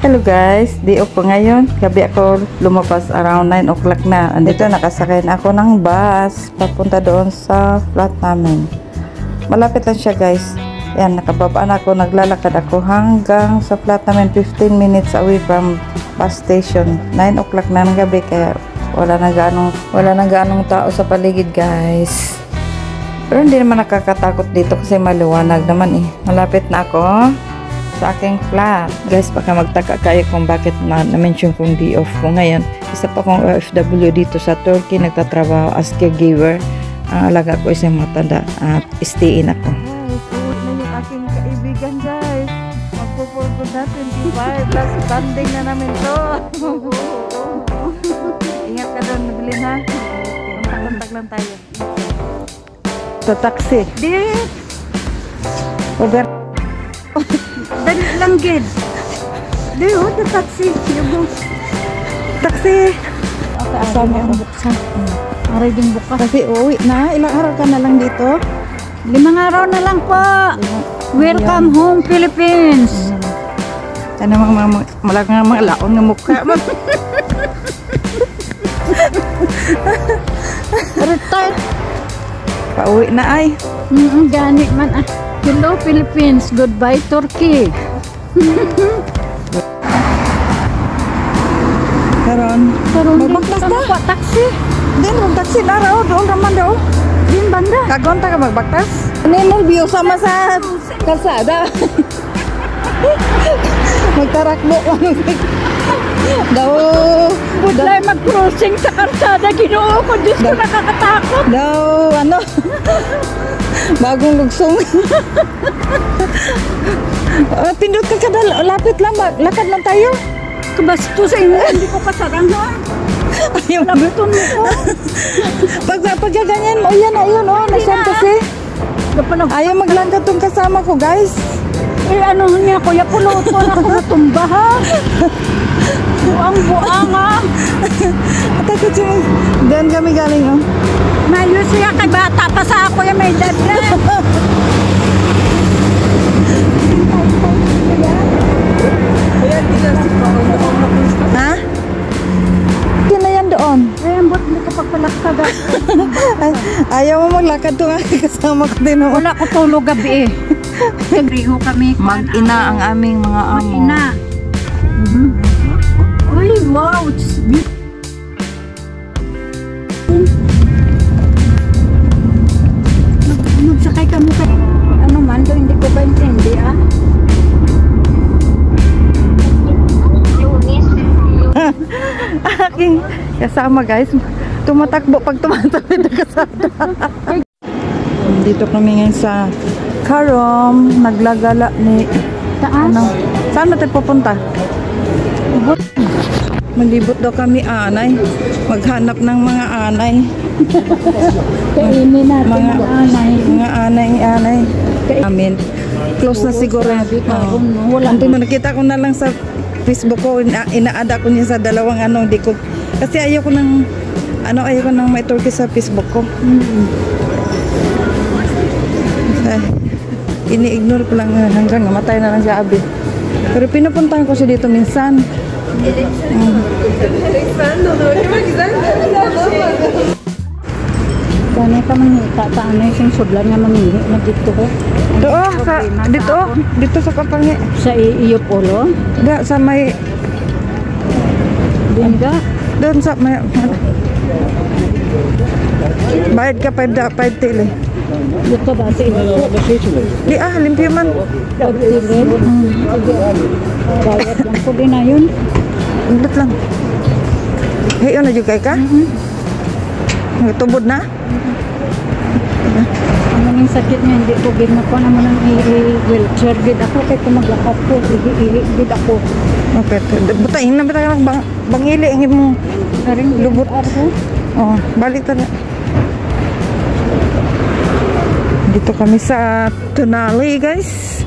Hello guys, day off po ngayon. Gabi ako lumabas around 9 o'clock na. Andito nakasakay na ako ng bus papunta doon sa flat namin. Malapit lang siya guys. Yan, nakababa na ako, naglalakad ako hanggang sa flat namin, 15 minutes away from bus station. 9 o'clock na ng gabi kaya wala na ganong tao sa paligid guys. Pero hindi naman nakakatakot dito kasi maliwanag naman eh. Malapit na ako sa aking flat. Guys, baka magtaka kayo kung bakit na-mention kong day off ko ngayon. Isa pa kong OFW dito sa Turkey, nagtatrabaho as caregiver. Ang alaga ko isang matanda at stay-in ako. Guys, uwi na yung aking kaibigan guys. Magpupulpul na 25 plus standing na namin to. Ingat ka doon, nabilin ha. Kontak lang tayo. Sa taxi. Di. Over. Dali lang gid. Di oh, the taxi. Taxi. Okay, asama ang buksan. Aray din bukas. Kasi uwi na. Ilang araw ka na lang dito? 5 araw na lang po. Welcome home, Philippines. Sana mga laon ng mukha mo. Retired. Pauwi na ay. Ganit man ah. Hello Philippines, goodbye Turkey. Karon magbaktas na. Taxi. Din ron taxi na raw, doon raman daw. Din banda. Kagon ta ka magbaktas. Ano view sama sa kalsada. Magtarakbo daw. Budlay mag-crossing sa kalsada, Ginoo ko, Diyos ko, nakakatakot. Daw, ano? Bagong lugsong. Pindot ka kadal, lapit lang, lakad lang tayo. Kabasto sa inyo, hindi ko pasarang ha. Ayaw mo. Labuton mo ko. Pagkaganyan mo, ayun, nasan kasi. Ayaw maglangkad tong kasama ko, guys. Eh, ano niya, kuya, puluton ako matumba ha. Buang-buang ha. Takot siya. Doon kami galing, oh. Mayos siya, kay bata pa sa ako yung may dad na. Ha? Hindi na yan doon. Eh, ambot, hindi ko pagpalakad. Ayaw mo maglakad to nga kasama ko din. Wala ko tulog gabi eh. Nagriho kami. Mag-ina ang aming mga amo. Mag-ina. Uy, wow. Magsakay ka mo kay ano man do, hindi ko ba intindi ah. Aking kasama guys, tumatakbo pag tumatawid na kasama. Dito kami ngayon sa Karom, naglagala ni Taas? ano, saan natin pupunta? Malibot daw kami anay, maghanap ng mga anay. Kainin natin Mga anay. Amin. Close na siguro. Ando mo nakita ko na lang sa Facebook ko, inaada ko niya sa dalawang ano, di ko kasi ayoko nang maiturkey sa Facebook ko. Ini-ignore ko lang hanggang namatay na lang si Abi. Pero pinupuntahan ko siya dito minsan. Gani ka mangita, paano yung sudlan nga mangihi na dito ko? Dito sa kapangi. Sa iyo polo? Sa may Dinga? doon sa may bayad ka 5 tili. Dito ba sa iyo? Di limpyo man. Pagtilin? Bayad lang ko din na yun. Indot lang. Hey, na juga ka? Tubod na? Ano yung sakit niya, hindi ko gid na po naman ang i-wheelchair gid ako kay kung maglakad ko, ihi gid ako. Okay, butahin na bangili ang imong lubot. Oh, balik ta na. Dito kami sa Tunali, guys.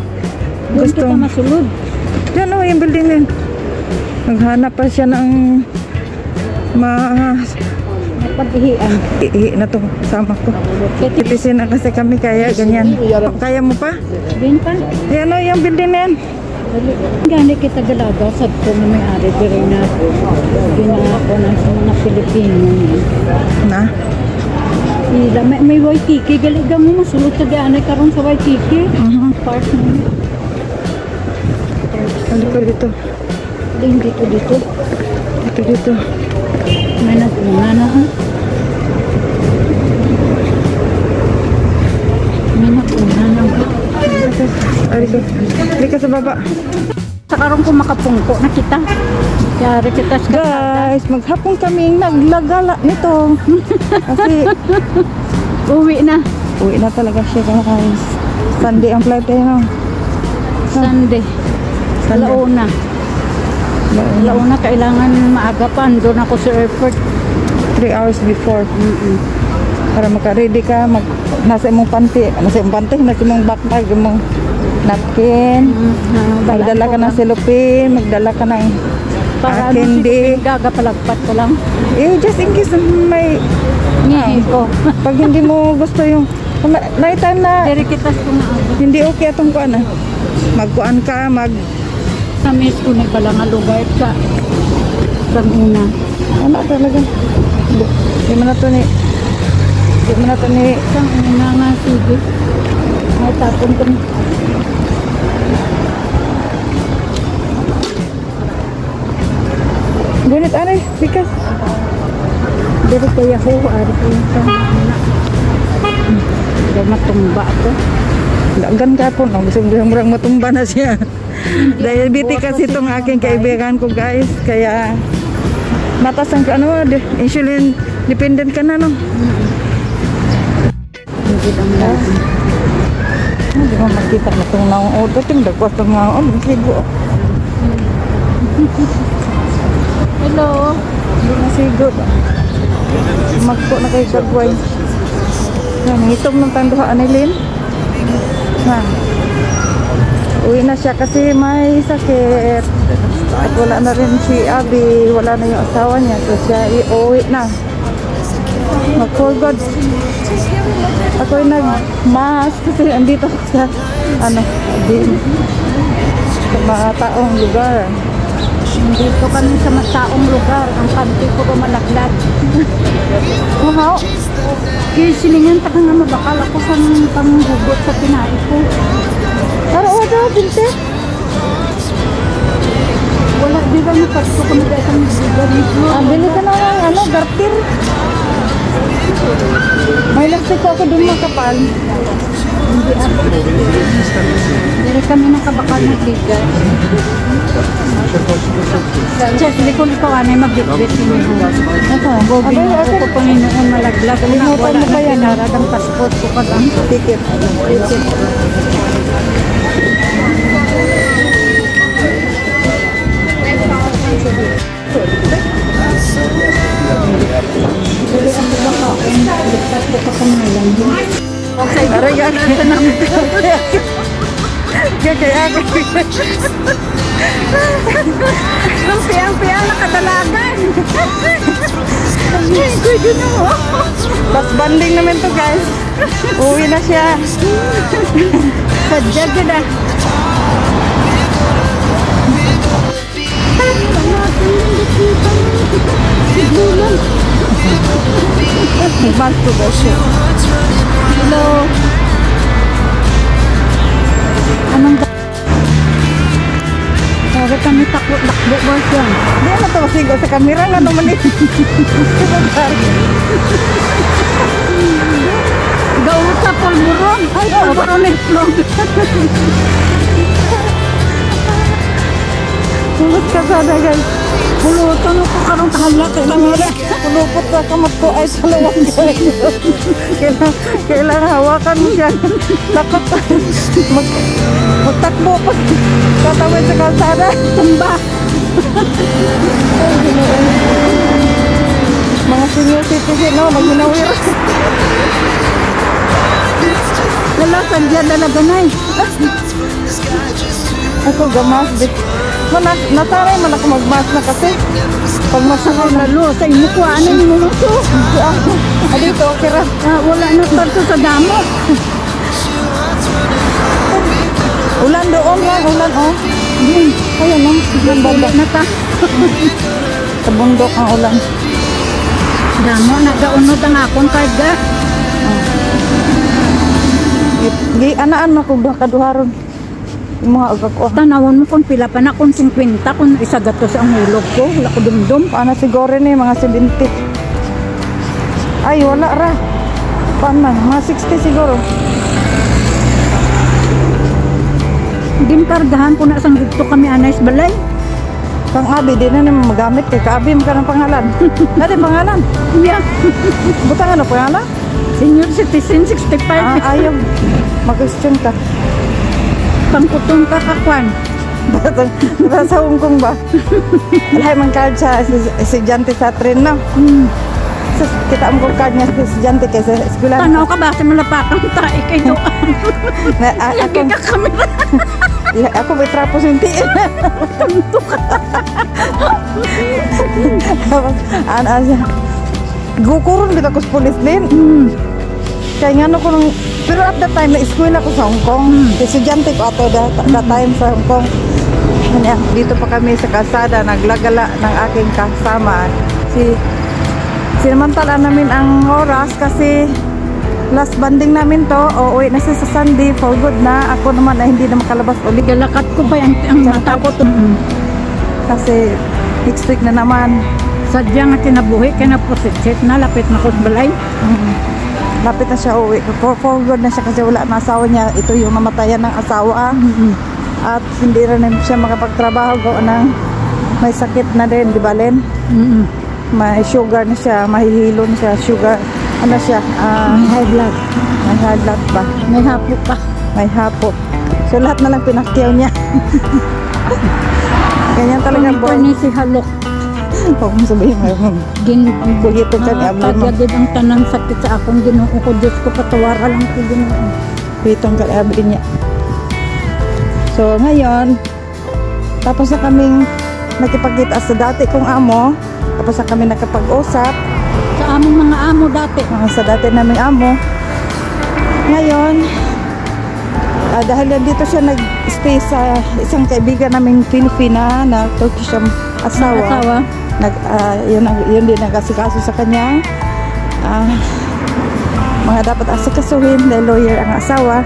Gusto ka masulod. Yan yung building din. Naghanap pa siya ng Napag-ihian. ihi na to sama ko. Tipisin na kasi kami kaya ganyan. Kaya mo pa? Din pa? Yan o yung building na yan. Gani kita galaga sad ko nga may ari diri na ginako na sa mga Pilipino. Na? Ila may Waikiki galiga mo masulod ta gani karon sa Waikiki. Park mo. Ano ko dito? Dito. Dito. May naguna na ha. May naguna na ha. Ari ka sa baba. Sa karon ko makapungko na kita. Yari kita sa Guys, maghapon kaming naglagala nito. Kasi uwi na. uwi na talaga siya guys. Sunday ang flight eh no? Sunday. Launa. Launa kailangan maaga pa. Doon ako sa airport. 3 hours before. Para maka-ready ka, nasa imong panty, nasa imong backpack, imong napkin, magdala ka ng cellophane, magdala ka ng para candy. Gagapalagpat ko lang. Just in case may Ngayon ko. pag hindi mo gusto yung night time na Diri kita sa mga hindi okay atong kuan na magkuan ka, sa mes ko na pala nga lugar sa una. ano talaga di man na to ni Sa una nga sige. May tapon ko. gunit aray, bikas Diri kaya ho, ari ko yung sa una. Dahil matumba ako. dagan ka po no? Gusto murang matumba na siya. Diabetic kasi itong aking kaibigan ko guys, kaya matas ang insulin dependent ka na no. Hindi lang lang. Hindi mo makita na itong naong auto, itong dagwas itong naong masigo. Hello. Hindi masigo. Magpo na kay Gagway. Nangitom ng tanduhaan ni Lynn. Uwi na siya kasi may sakit. At wala na rin si Abby, wala na yung asawa niya. So siya iuwi na. For God. Ako'y nag-mask kasi andito ako sa sa mga taong lugar. Dito kami sa mataong lugar. Ang kanti ko ba malaglag. Wow! Silingan ta ka nga mabakal ako sa panghugot sa pinain ko. Tara, wala, binte. Wala, di ba napasto kami dahil sa lugar nito? Bili ka na ng garter. May lastik ako dun makapal. Hindi ako. Dili kami nakabakal ng bigas. Diyos, hindi ko ikaw anay magbitbit mo. Ako, Bobby, ako ko Panginoon malaglag. Kalimutan mo ba yan? Pinarad ang passport ko pa lang. ticket. Dili ako bakaon. Ligtas ko pa pangalan. Okay, Aray, sa namin. Kaya ako. Ang piyang-piyang nakadalagan. Bus banding naman to guys. Uwi na siya. Sadya ganda. Mas to ba siya? Hello. Anong Sabi kami takbo ba siya? Hindi na to masigo sa kamera nga naman eh. Gawin sa pulburon. Ay, pulburon na itlog. Tulot ka sana guys. Pulutan ako karong tahalak. Pulupot sa kamot ko ay sa lawang guys. Kailangan hawakan mo siya. Takot magtakbo pa. Tatawid sa kalsada. Tumba. Mga senior citizen no, maghinawir. Wala, sandyan talaga na eh. Ako gamas dit. Nasaray man ako magmas na kasi pag masakay na Lalo, sa imo ko, ano yung mga to? dito okay ra. Wala na parto sa damo. Ulan doon yan, ulan oh. Ayun lang. Yung banda. na ta. Sa bundok ang ulan. Damo, nagaunod ang akong karga. Anaan mo kung kaduharon. Yung mga agak ko. Tanawon mo kung pila pa na kung 50 kung isa gato sa ang hulog ko. Wala ko dumdum. Paano siguro ni mga 70. Ay, wala ra. Paano man? Mga 60 siguro. Din kargahan ko na sang dito kami anais balay. Kang Abi, di na naman magamit kay Kaabi mo ka ng pangalan. Ano yung pangalan? Yeah. Butang ano pangalan? Senior citizen 65. Ayaw. Mag-question ka. Pangkutong kakakwan. Bata sa Hong Kong ba? Alay man card sa estudyante sa tren na. So, kita mo kung card niya sa estudyante kay sa eskwela. Tanaw ka ba sa malapakang tayo kayo? Lagi ka kamera. Ako may trapos yung tiin. Tunto ka. Ano siya? Gukurun kita ko sa police din. Kaya nga no ko nung, pero at that time na eskwela ko sa Hong Kong. Estudyante ko ato that time sa Hong Kong. Kanya, dito pa kami sa kalsada, naglagala ng aking kasama. Sinamantala namin ang oras kasi last banding namin to, uwi na siya sa Sunday, for good na. Ako naman ay hindi na makalabas ulit. Galakat ko ba ang mata ko to? Kasi next week na naman. Sadya nga kinabuhi, kinaposisit na, lapit na ko sa balay. Lapit na siya uwi. For good na siya kasi wala na asawa niya. Ito yung namatayan ng asawa. At hindi rin siya makapagtrabaho. Gawa ng may sakit na din, di ba Len? May sugar na siya, mahihilo na siya. Sugar, ano siya? High blood. May high blood pa. May hapo pa. May hapo. So lahat na lang pinakyaw niya. Ganyan talaga Ito boy. ni si Halok. Huwag mo sabihin mo. Bugito ka ni Abla mo. Tagad ang tanang sakit sa akong ginoo ko. Diyos ko, patawara lang ko ginoo. Pitong ka ni Abla niya. So ngayon, tapos na kaming nakipagkita sa dati kong amo. Tapos na kami nakapag-usap. Sa among mga amo dati. Sa dati naming amo. Ngayon, dahil dito siya nag-stay sa isang kaibigan naming Pilipina na Turkish ang asawa. Yun din nag-asikaso sa kanya. Mga dapat asikasuhin dahil lawyer ang asawa.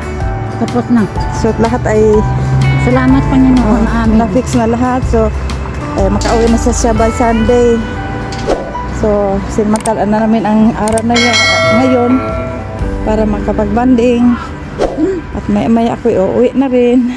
Tapos na. So lahat ay Salamat Panginoon amin. na-fix na lahat. So makauwi na siya by Sunday. So sinmantalaan na namin ang araw na yun, ngayon para makapag-banding. At may ako uuwi na rin.